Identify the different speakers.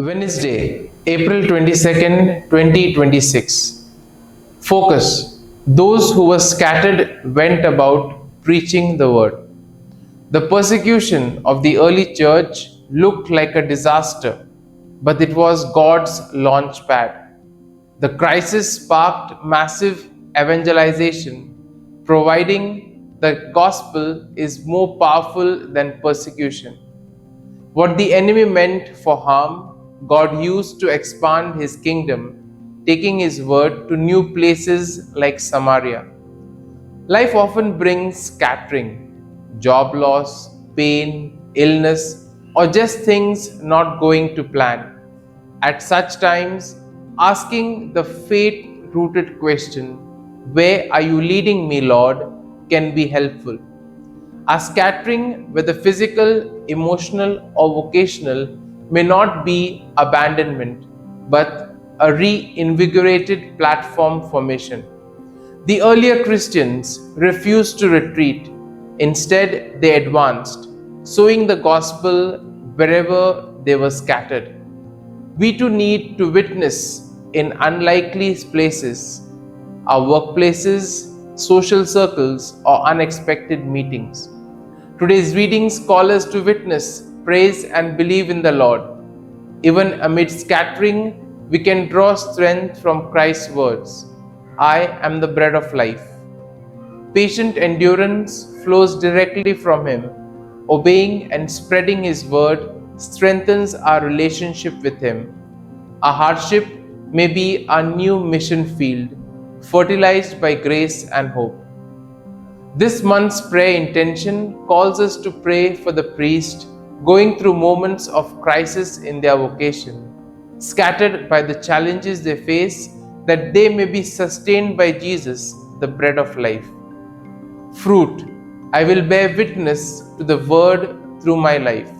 Speaker 1: Wednesday, April 22nd, 2026. Focus. Those who were scattered went about preaching the word. The persecution of the early church looked like a disaster, but it was God's launch pad. The crisis sparked massive evangelization, providing the gospel is more powerful than persecution. What the enemy meant for harm, God used to expand his kingdom, taking his word to new places like Samaria. Life often brings scattering, job loss, pain, illness, or just things not going to plan. At such times, asking the faith rooted question, "Where are you leading me, Lord?" can be helpful. Our scattering, whether physical, emotional, or vocational, may not be abandonment, but a reinvigorated platform for mission. The earlier Christians refused to retreat. Instead, they advanced, sowing the gospel wherever they were scattered. We too need to witness in unlikely places, our workplaces, social circles, or unexpected meetings. Today's readings call us to witness, praise, and believe in the Lord. Even amid scattering, we can draw strength from Christ's words, "I am the bread of life." Patient endurance flows directly from Him. Obeying and spreading His word strengthens our relationship with Him. Our hardship may be our new mission field, fertilized by grace and hope. This month's prayer intention calls us to pray for the priest going through moments of crisis in their vocation, scattered by the challenges they face, that they may be sustained by Jesus, the bread of life. Fruit. I will bear witness to the word through my life.